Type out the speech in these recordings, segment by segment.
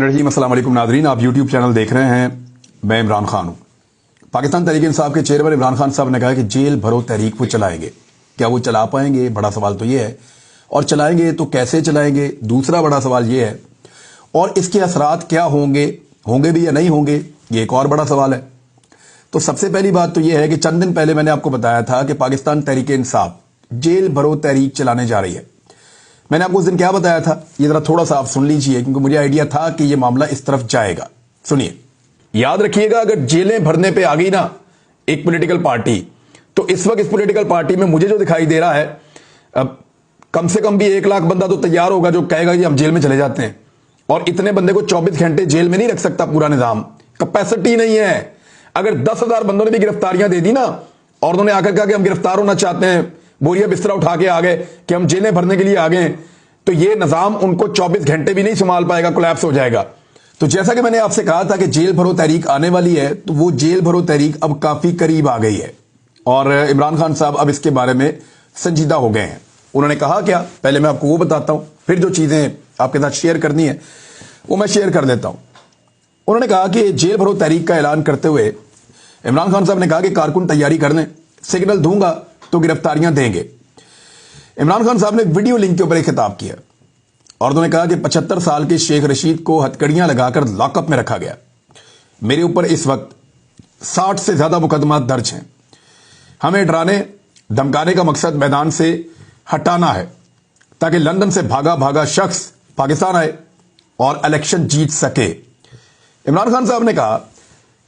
अस्सलाम वालेकुम नाज़रीन, आप यूट्यूब चैनल देख रहे हैं। मैं इमरान खान हूँ। पाकिस्तान तहरीक इंसाफ के चेयरमैन इमरान खान साहब ने कहा कि जेल भरो तहरीक वो चलाएंगे। क्या वो चला पाएंगे? बड़ा सवाल तो ये है। और चलाएंगे तो कैसे चलाएंगे? दूसरा बड़ा सवाल ये है। और इसके असरात क्या होंगे भी या नहीं होंगे, ये एक और बड़ा सवाल है। तो सबसे पहली बात तो ये है कि चंद दिन पहले मैंने आपको बताया था कि पाकिस्तान तहरीक इंसाफ जेल भरो तहरीक चलाने जा रही है। मैंने आपको उस दिन क्या बताया था, ये जरा थोड़ा सा आप सुन लीजिए, क्योंकि मुझे आइडिया था कि ये मामला इस तरफ जाएगा। सुनिए, याद रखिएगा, अगर जेलें भरने पे आ गई ना एक पॉलिटिकल पार्टी, तो इस वक्त इस पॉलिटिकल पार्टी में मुझे जो दिखाई दे रहा है, अब कम से कम भी 1 लाख बंदा तो तैयार होगा जो कहेगा कि हम जेल में चले जाते हैं। और इतने बंदे को 24 घंटे जेल में नहीं रख सकता पूरा निजाम, कैपेसिटी नहीं है। अगर 10,000 बंदों ने भी गिरफ्तारियां दे दी ना, और उन्होंने आकर कहा कि हम गिरफ्तार होना चाहते हैं, बोरिया बिस्तरा उठा के आ गए कि हम जेलें भरने के लिए आ गए, तो ये निजाम उनको 24 घंटे भी नहीं संभाल पाएगा, कोलैप्स हो जाएगा। तो जैसा कि मैंने आपसे कहा था कि जेल भरो तहरीक आने वाली है, तो वो जेल भरो तहरीक अब काफी करीब आ गई है। और इमरान खान साहब अब इसके बारे में संजीदा हो गए हैं। उन्होंने कहा क्या, पहले मैं आपको वो बताता हूं, फिर जो चीजें आपके साथ शेयर करनी है वो मैं शेयर कर देता हूं। उन्होंने कहा कि जेल भरो तहरीक का ऐलान करते हुए इमरान खान साहब ने कहा कि कारकुन तैयारी कर लें, सिग्नल दूंगा तो गिरफ्तारियां देंगे। इमरान खान साहब ने वीडियो लिंक के ऊपर एक खिताब किया और उन्होंने कहा कि 75 साल के शेख रशीद को हथकड़ियां लगाकर लॉकअप में रखा गया। मेरे ऊपर इस वक्त 60 से ज्यादा मुकदमात दर्ज हैं। हमें डराने धमकाने का मकसद मैदान से हटाना है ताकि लंदन से भागा भागा शख्स पाकिस्तान आए और इलेक्शन जीत सके। इमरान खान साहब ने कहा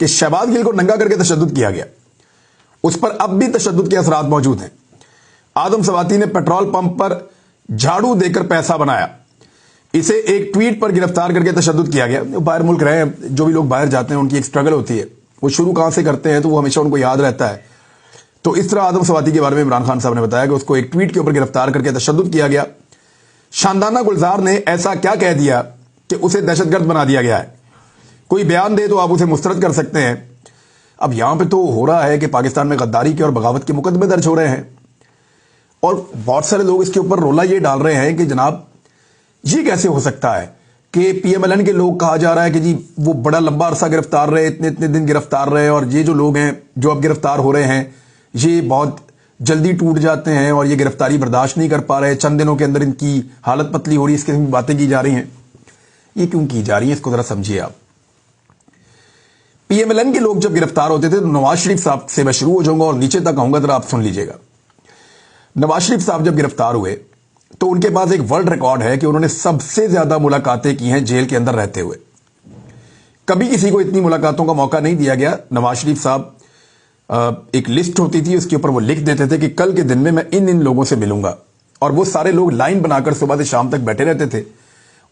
कि शहबाज गिल को नंगा करके तशद्दुद किया गया, उस पर अब भी तशद्दुद के असरात मौजूद हैं। आदम सवाती ने पेट्रोल पंप पर झाड़ू देकर पैसा बनाया, इसे एक ट्वीट पर गिरफ्तार करके तशद्दुद किया गया। बाहर मुल्क रहे हैं, जो भी लोग बाहर जाते हैं उनकी एक स्ट्रगल होती है, वो शुरू कहां से करते हैं तो वो हमेशा उनको याद रहता है। तो इस तरह आदम सवाती के बारे में इमरान खान साहब ने बताया कि उसको एक ट्वीट के ऊपर गिरफ्तार करके तशद्दुद किया गया। शानदाना गुलजार ने ऐसा क्या कह दिया कि उसे दहशतगर्द बना दिया गया है। कोई बयान दे तो आप उसे मुस्तरद कर सकते हैं। अब यहां पे तो हो रहा है कि पाकिस्तान में गद्दारी के और बगावत के मुकदमे दर्ज हो रहे हैं, और बहुत सारे लोग इसके ऊपर रोला ये डाल रहे हैं कि जनाब ये कैसे हो सकता है कि पीएमएलएन के लोग कहा जा रहा है कि जी वो बड़ा लंबा अरसा गिरफ्तार रहे, इतने इतने दिन गिरफ्तार रहे, और ये जो लोग हैं जो अब गिरफ्तार हो रहे हैं ये बहुत जल्दी टूट जाते हैं और ये गिरफ्तारी बर्दाश्त नहीं कर पा रहे, चंद दिनों के अंदर इनकी हालत पतली हो रही है, इसकी बातें की जा रही हैं। ये क्यों की जा रही है, इसको जरा समझिए आप। पीएमएलएन के लोग जब गिरफ्तार होते थे तो नवाज शरीफ साहब से मैं शुरू हो जाऊंगा और नीचे तक आऊंगा, जरा आप सुन लीजिएगा। नवाज शरीफ साहब जब गिरफ्तार हुए तो उनके पास एक वर्ल्ड रिकॉर्ड है कि उन्होंने सबसे ज्यादा मुलाकातें की हैं जेल के अंदर रहते हुए। कभी किसी को इतनी मुलाकातों का मौका नहीं दिया गया। नवाज शरीफ साहब एक लिस्ट होती थी, उसके ऊपर वो लिख देते थे कि कल के दिन में मैं इन इन लोगों से मिलूंगा, और वो सारे लोग लाइन बनाकर सुबह से शाम तक बैठे रहते थे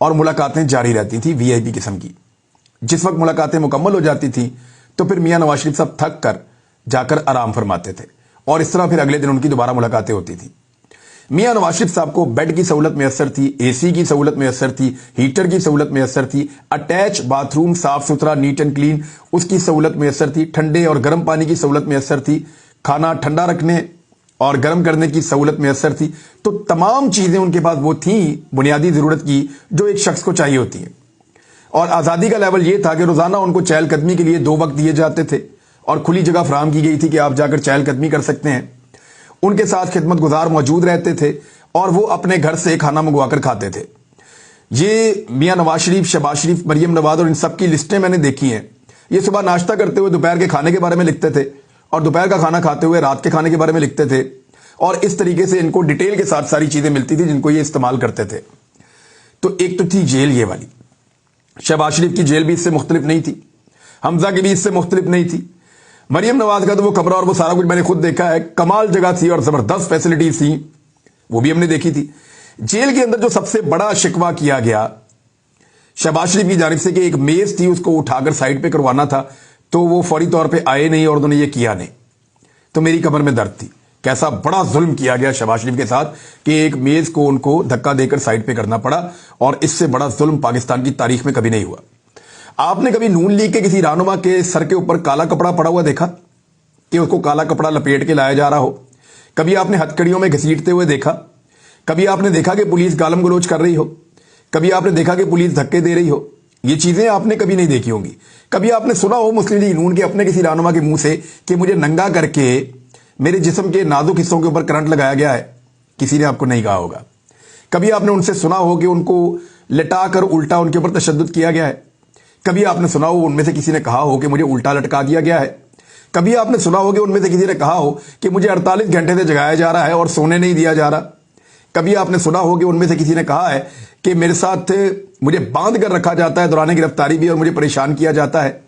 और मुलाकातें जारी रहती थी वीआईपी किस्म की। जिस वक्त मुलाकातें मुकम्मल हो जाती थी तो फिर मियां नवाज शरीफ साहब थक कर जाकर आराम फरमाते थे, और इस तरह फिर अगले दिन उनकी दोबारा मुलाकातें होती थी। मियां नवाज शरीफ साहब को बेड की सहूलत मैसर थी, एसी की सहूलत मैसर थी, हीटर की सहूलत मैसर थी, अटैच बाथरूम साफ सुथरा नीट एंड क्लीन उसकी सहूलत मैसर थी, ठंडे और गर्म पानी की सहूलत मैसर थी, खाना ठंडा रखने और गर्म करने की सहूलत मैसर थी। तो तमाम चीजें उनके पास वो थी बुनियादी जरूरत की जो एक शख्स को चाहिए होती है। और आजादी का लेवल यह था कि रोजाना उनको चहलकदमी के लिए 2 वक्त दिए जाते थे और खुली जगह फराहम की गई थी कि आप जाकर चहलकदमी कर सकते हैं। उनके साथ खिदमत गुजार मौजूद रहते थे और वो अपने घर से खाना मंगवाकर खाते थे। ये मियां नवाज शरीफ, शहबाज शरीफ, मरियम नवाज और इन सब की लिस्टें मैंने देखी हैं। ये सुबह नाश्ता करते हुए दोपहर के खाने के बारे में लिखते थे, और दोपहर का खाना खाते हुए रात के खाने के बारे में लिखते थे, और इस तरीके से इनको डिटेल के साथ सारी चीजें मिलती थी जिनको ये इस्तेमाल करते थे। तो एक तो थी जेल ये वाली, शहबाज शरीफ की जेल भी इससे मुख्तलिफ नहीं थी, हमजा की भी इससे मुख्तलिफ नहीं थी। मरियम नवाज का तो वो कमरा और वो सारा कुछ मैंने खुद देखा है, कमाल जगह थी और जबरदस्त फैसिलिटीज थी, वो भी हमने देखी थी। जेल के अंदर जो सबसे बड़ा शिकवा किया गया शहबाज शरीफ की जानिब से कि एक मेज थी उसको उठाकर साइड पे करवाना था, तो वो फौरी तौर पे आए नहीं और उन्होंने ये किया नहीं, तो मेरी कमर में दर्द थी। कैसा बड़ा जुल्म किया गया शहबाज शरीफ के साथ कि एक मेज को उनको धक्का देकर साइड पे करना पड़ा, और इससे बड़ा जुल्म पाकिस्तान की तारीख में कभी नहीं हुआ। आपने कभी नून लीग के किसी रहनुमा के सर के ऊपर काला कपड़ा पड़ा हुआ देखा कि उसको काला कपड़ा लपेट के लाया जा रहा हो? कभी आपने हथकड़ियों में घसीटते हुए देखा? कभी आपने देखा कि पुलिस गालम गलोच कर रही हो? कभी आपने देखा कि पुलिस धक्के दे रही हो? ये चीजें आपने कभी नहीं देखी होंगी। कभी आपने सुना हो मुस्लिम लीग नून के अपने किसी रहनुमा के मुंह से कि मुझे नंगा करके मेरे जिस्म के नाजुक हिस्सों के ऊपर करंट लगाया गया है? किसी ने आपको नहीं कहा होगा। कभी आपने उनसे सुना हो कि उनको लटा कर उल्टा उनके ऊपर तशद्दुद किया गया है? कभी आपने सुना हो उनमें से किसी ने कहा हो कि मुझे उल्टा लटका दिया गया है? कभी आपने सुना हो कि उनमें से किसी ने कहा हो कि मुझे 48 घंटे से जगाया जा रहा है और सोने नहीं दिया जा रहा? कभी आपने सुना हो कि उनमें से किसी ने कहा है कि मेरे साथ मुझे बांध कर रखा जाता है दौरान गिरफ्तारी भी और मुझे परेशान किया जाता है?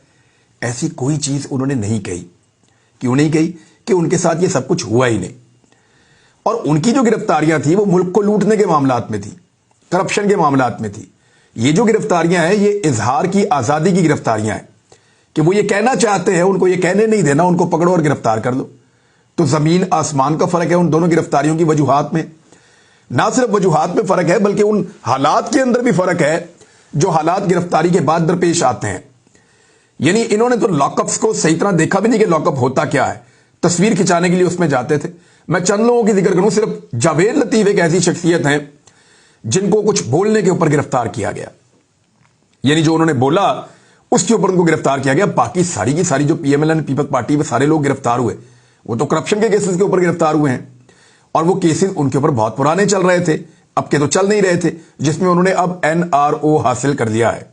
ऐसी कोई चीज उन्होंने नहीं कही। क्यों नहीं कही? कि उनके साथ ये सब कुछ हुआ ही नहीं। और उनकी जो गिरफ्तारियां थी वो मुल्क को लूटने के मामलात में थी, करप्शन के मामलात में थी। ये जो गिरफ्तारियां हैं ये इजहार की आजादी की गिरफ्तारियां हैं कि वो ये कहना चाहते हैं, उनको ये कहने नहीं देना, उनको पकड़ो और गिरफ्तार कर लो। तो जमीन आसमान का फर्क है उन दोनों गिरफ्तारियों की वजूहात में। ना सिर्फ वजूहात में फर्क है बल्कि उन हालात के अंदर भी फर्क है जो हालात गिरफ्तारी के बाद दरपेश आते हैं। यानी इन्होंने तो लॉकअप्स को सही तरह देखा भी नहीं कि लॉकअप होता क्या है। तस्वीर खिंचाने के लिए उसमें जाते थे। मैं चंद लोगों की जिक्र करूं, सिर्फ जावेद लतीफ एक ऐसी शख्सियत है जिनको कुछ बोलने के ऊपर गिरफ्तार किया गया, यानी जो उन्होंने बोला उसके ऊपर उनको गिरफ्तार किया गया। बाकी सारी की सारी जो पीएमएल पीपल्स पार्टी में सारे लोग गिरफ्तार हुए वो तो करप्शन के केसेस के ऊपर गिरफ्तार हुए हैं, और वो केसेस उनके ऊपर बहुत पुराने चल रहे थे, अब के तो चल नहीं रहे थे, जिसमें उन्होंने अब एनआरओ हासिल कर लिया है।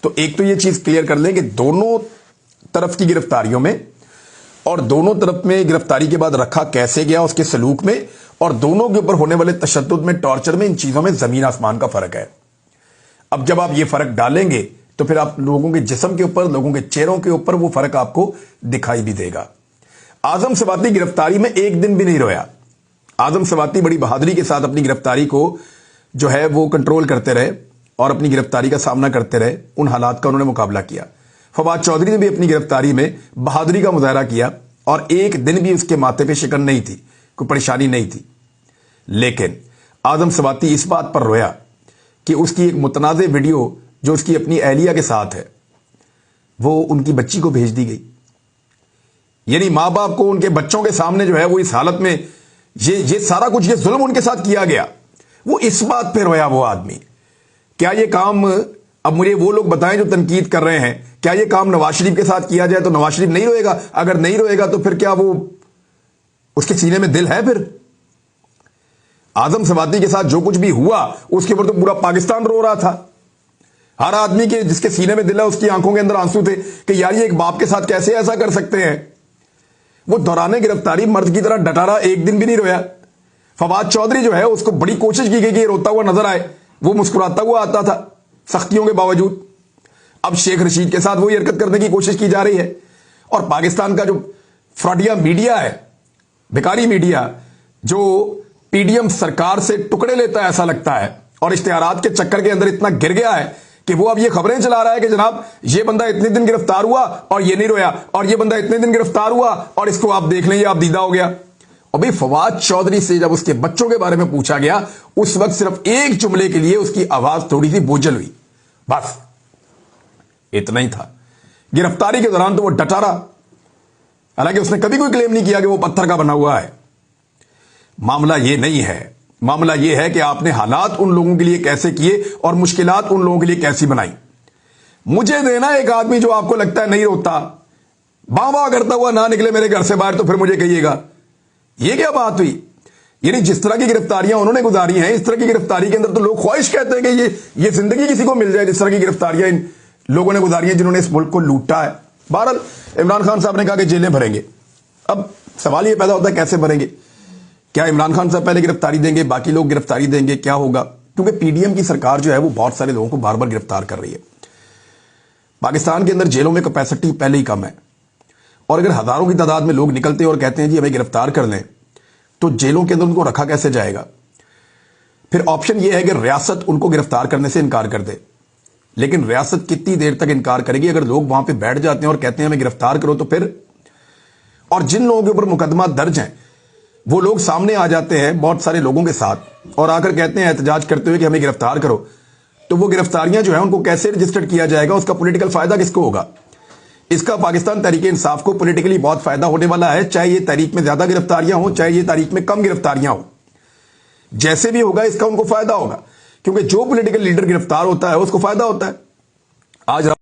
तो एक तो ये चीज क्लियर कर लें कि दोनों तरफ की गिरफ्तारियों में और दोनों तरफ में गिरफ्तारी के बाद रखा कैसे गया उसके सलूक में और दोनों के ऊपर होने वाले तशद्दुद में, टॉर्चर में, इन चीजों में जमीन आसमान का फर्क है। अब जब आप ये फर्क डालेंगे तो फिर आप लोगों के जिस्म के ऊपर, लोगों के चेहरों के ऊपर वो फर्क आपको दिखाई भी देगा। आजम सवाती गिरफ्तारी में एक दिन भी नहीं रोया। आजम सवाती बड़ी बहादुरी के साथ अपनी गिरफ्तारी को जो है वो कंट्रोल करते रहे और अपनी गिरफ्तारी का सामना करते रहे, उन हालात का उन्होंने मुकाबला किया। फवाद चौधरी ने भी अपनी गिरफ्तारी में बहादुरी का मुजाहरा किया और एक दिन भी उसके माथे पे शिकन नहीं थी, कोई परेशानी नहीं थी। लेकिन आजम सवाती इस बात पर रोया कि उसकी एक मुतनाज़े वीडियो जो उसकी अपनी अहलिया के साथ है वो उनकी बच्ची को भेज दी गई। यानी मां बाप को उनके बच्चों के सामने जो है वो इस हालत में ये सारा कुछ, ये जुल्म उनके साथ किया गया। वो इस बात पे रोया वो आदमी। क्या ये काम, अब मुझे वो लोग बताएं जो तनकीद कर रहे हैं, क्या ये काम नवाज शरीफ के साथ किया जाए तो नवाज शरीफ नहीं रोएगा? अगर नहीं रोएगा तो फिर क्या वो, उसके सीने में दिल है? फिर आजम सवाती के साथ जो कुछ भी हुआ उसके ऊपर तो पूरा पाकिस्तान रो रहा था। हर आदमी के जिसके सीने में दिल है उसकी आंखों के अंदर आंसू थे कि यार ये एक बाप के साथ कैसे ऐसा कर सकते हैं। वो दौराने गिरफ्तारी मर्द की तरह डटा रहा, एक दिन भी नहीं रोया। फवाद चौधरी जो है उसको बड़ी कोशिश की गई कि रोता हुआ नजर आए, वो मुस्कुराता हुआ आता था सख्तियों के बावजूद। अब शेख रशीद के साथ वही हरकत करने की कोशिश की जा रही है। और पाकिस्तान का जो फ्रॉडिया मीडिया है, बेकारी मीडिया, जो पीडीएम सरकार से टुकड़े लेता है ऐसा लगता है, और इश्तिहारात के चक्कर के अंदर इतना गिर गया है कि वो अब ये खबरें चला रहा है कि जनाब ये बंदा इतने दिन गिरफ्तार हुआ और ये नहीं रोया, और ये बंदा इतने दिन गिरफ्तार हुआ और इसको आप देख लें, आप दीदा हो गया। और भाई फवाद चौधरी से जब उसके बच्चों के बारे में पूछा गया उस वक्त सिर्फ एक जुमले के लिए उसकी आवाज थोड़ी सी बोझल हुई, बस इतना ही था। गिरफ्तारी के दौरान तो वो डटा रहा, हालांकि उसने कभी कोई क्लेम नहीं किया कि वो पत्थर का बना हुआ है। मामला ये नहीं है, मामला ये है कि आपने हालात उन लोगों के लिए कैसे किए और मुश्किलात उन लोगों के लिए कैसी बनाई। मुझे देना एक आदमी जो आपको लगता है नहीं रोता, बाबा करता हुआ ना निकले मेरे घर से बाहर, तो फिर मुझे कहिएगा ये क्या बात हुई। यानी जिस तरह की गिरफ्तारियां उन्होंने गुजारी हैं, इस तरह की गिरफ्तारी के अंदर तो लोग ख्वाहिश कहते हैं कि ये जिंदगी किसी को मिल जाए जिस तरह की गिरफ्तारियां इन लोगों ने गुजारी हैं जिन्होंने इस मुल्क को लूटा है। बहरहाल इमरान खान साहब ने कहा कि जेलें भरेंगे। अब सवाल ये पैदा होता है कैसे भरेंगे? क्या इमरान खान साहब पहले गिरफ्तारी देंगे, बाकी लोग गिरफ्तारी देंगे, क्या होगा? क्योंकि पीडीएम की सरकार जो है वो बहुत सारे लोगों को बार बार गिरफ्तार कर रही है। पाकिस्तान के अंदर जेलों में कैपेसिटी पहले ही कम है, और अगर हजारों की तादाद में लोग निकलते हैं और कहते हैं जी हमें गिरफ्तार कर लें, तो जेलों के अंदर उनको रखा कैसे जाएगा? फिर ऑप्शन यह है कि रियासत उनको गिरफ्तार करने से इनकार कर दे, लेकिन रियासत कितनी देर तक इनकार करेगी? अगर लोग वहां पे बैठ जाते हैं और कहते हैं हमें गिरफ्तार करो तो फिर, और जिन लोगों के ऊपर मुकदमा दर्ज हैं वो लोग सामने आ जाते हैं बहुत सारे लोगों के साथ और आकर कहते हैं एहतजाज करते हुए कि हमें गिरफ्तार करो, तो वो गिरफ्तारियां जो है उनको कैसे रजिस्टर्ड किया जाएगा? उसका पॉलिटिकल फायदा किसको होगा? इसका पाकिस्तान तहरीक इंसाफ को पॉलिटिकली बहुत फायदा होने वाला है, चाहे ये तारीख में ज्यादा गिरफ्तारियां हो, चाहे ये तारीख में कम गिरफ्तारियां हो, जैसे भी होगा इसका उनको फायदा होगा, क्योंकि जो पॉलिटिकल लीडर गिरफ्तार होता है उसको फायदा होता है। آج